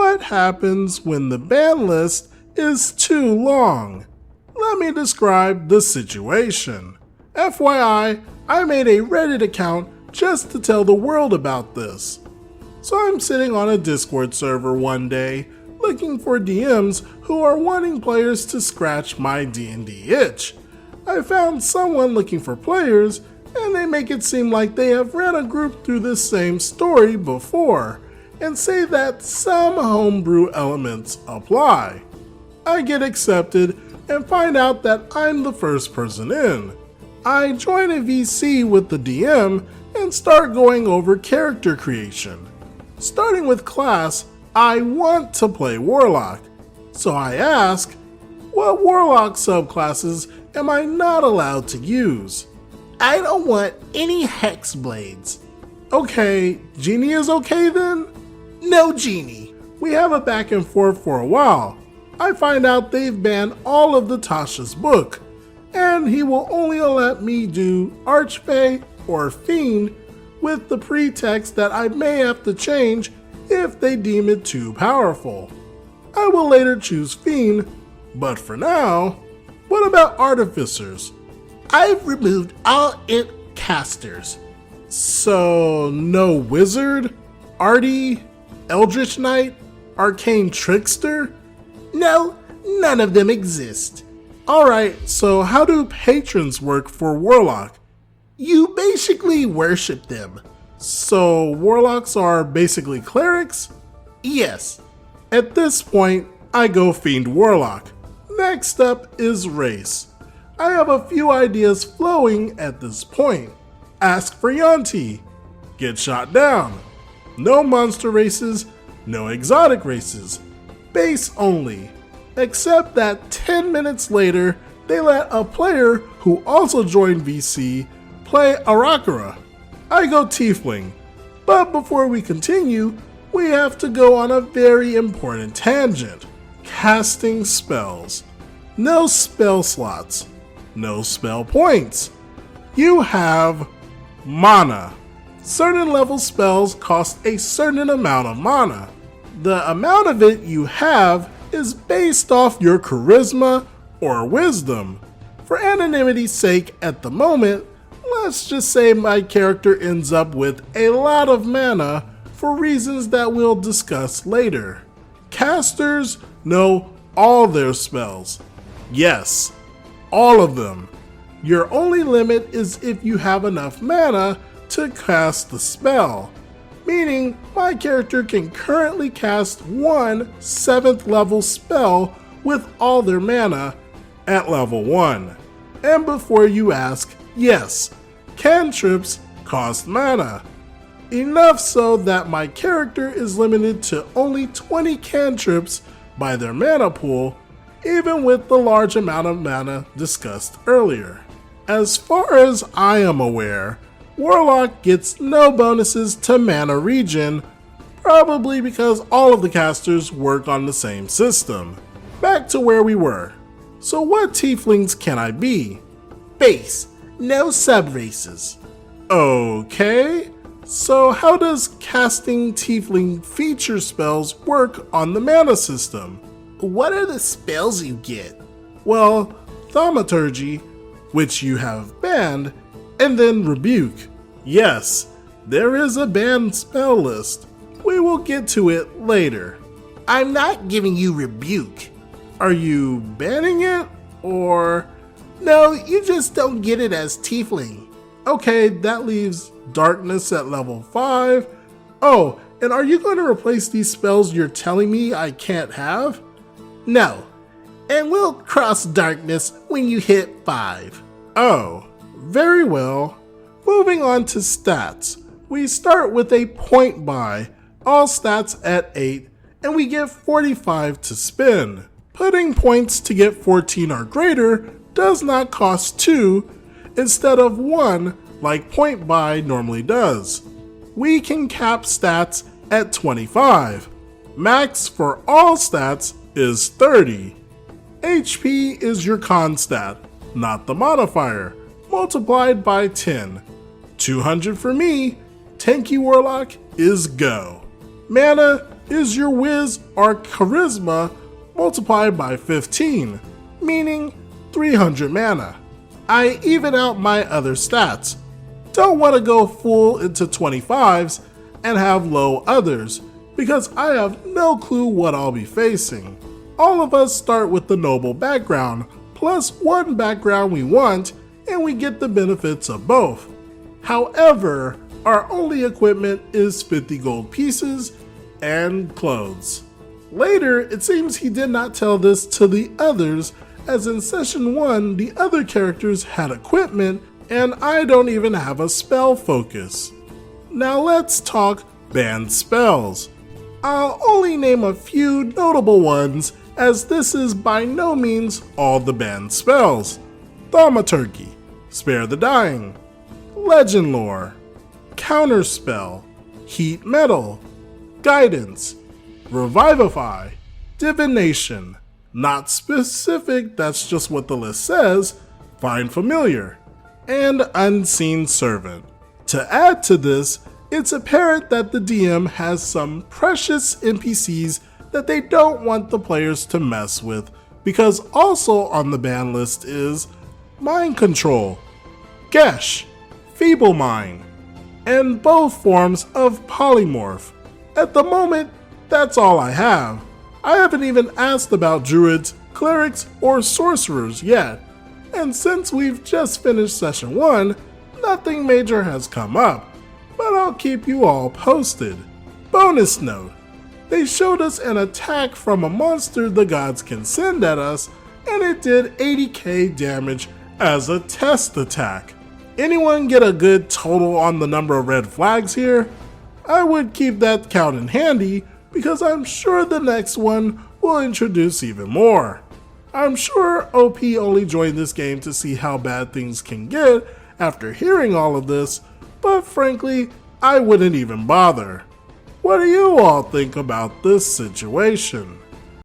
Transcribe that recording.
what happens when the ban list is too long? Let me describe the situation. FYI, I made a Reddit account just to tell the world about this. So I'm sitting on a Discord server one day, looking for DMs who are wanting players to scratch my D&D itch. I found someone looking for players, and they make it seem like they have ran a group through this same story before, and say that some homebrew elements apply. I get accepted and find out that I'm the first person in. I join a VC with the DM and start going over character creation. Starting with class, I want to play Warlock, so I ask, what Warlock subclasses am I not allowed to use? I don't want any hex blades. Okay, Genie is okay then? No Genie. We have a back and forth for a while. I find out they've banned all of the Tasha's book, and he will only let me do Archfey or Fiend with the pretext that I may have to change if they deem it too powerful. I will later choose Fiend, but for now, what about Artificers? I've removed all Imp casters. So, no Wizard, Artie, Eldritch Knight, Arcane Trickster? No, none of them exist. Alright, so how do patrons work for Warlock? You basically worship them. So Warlocks are basically clerics? Yes. At this point, I go Fiend Warlock. Next up is race. I have a few ideas flowing at this point. Ask for Yanti. Get shot down. No monster races, no exotic races. Base only. Except that 10 minutes later, they let a player who also joined VC play Arakara. I go Tiefling. But before we continue, we have to go on a very important tangent. Casting spells. No spell slots. No spell points. You have mana. Certain level spells cost a certain amount of mana. The amount of it you have is based off your charisma or wisdom. For anonymity's sake at the moment, let's just say my character ends up with a lot of mana for reasons that we'll discuss later. Casters know all their spells. Yes, all of them. Your only limit is if you have enough mana to cast the spell. Meaning, my character can currently cast one 7th level spell with all their mana at level 1. And before you ask, yes, cantrips cost mana. Enough so that my character is limited to only 20 cantrips by their mana pool, even with the large amount of mana discussed earlier. As far as I am aware, Warlock gets no bonuses to mana regen, probably because all of the casters work on the same system. Back to where we were. So what tieflings can I be? Base, no sub-races. Okay, so how does casting tiefling feature spells work on the mana system? What are the spells you get? Well, Thaumaturgy, which you have banned, and then Rebuke. Yes, there is a banned spell list. We will get to it later. I'm not giving you Rebuke. Are you banning it, or? No, you just don't get it as Tiefling. Okay, that leaves Darkness at level 5. Oh, and are you going to replace these spells you're telling me I can't have? No, and we'll cross Darkness when you hit 5. Oh, very well. Moving on to stats. We start with a point buy, all stats at 8, and we get 45 to spend. Putting points to get 14 or greater does not cost 2 instead of 1 like point buy normally does. We can cap stats at 25. Max for all stats is 30. HP is your con stat, not the modifier, multiplied by 10. 200 for me, Tanky Warlock is go. Mana is your whiz or charisma multiplied by 15, meaning 300 mana. I even out my other stats. Don't want to go full into 25s and have low others, because I have no clue what I'll be facing. All of us start with the noble background, plus one background we want, and we get the benefits of both. However, our only equipment is 50 gold pieces and clothes. Later, it seems he did not tell this to the others, as in session 1 the other characters had equipment and I don't even have a spell focus. Now let's talk banned spells. I'll only name a few notable ones, as this is by no means all the banned spells. Thaumaturgy, Spare the Dying, Legend Lore, Counterspell, Heat Metal, Guidance, Revivify, Divination, Not Specific, that's just what the list says, Find Familiar, and Unseen Servant. To add to this, it's apparent that the DM has some precious NPCs that they don't want the players to mess with, because also on the ban list is Mind Control, Gesh, Feeble Mind, and both forms of Polymorph. At the moment, that's all I have. I haven't even asked about druids, clerics, or sorcerers yet, and since we've just finished session 1, nothing major has come up, but I'll keep you all posted. Bonus note, they showed us an attack from a monster the gods can send at us, and it did 80k damage as a test attack. Anyone get a good total on the number of red flags here? I would keep that count in handy, because I'm sure the next one will introduce even more. I'm sure OP only joined this game to see how bad things can get after hearing all of this, but frankly, I wouldn't even bother. What do you all think about this situation?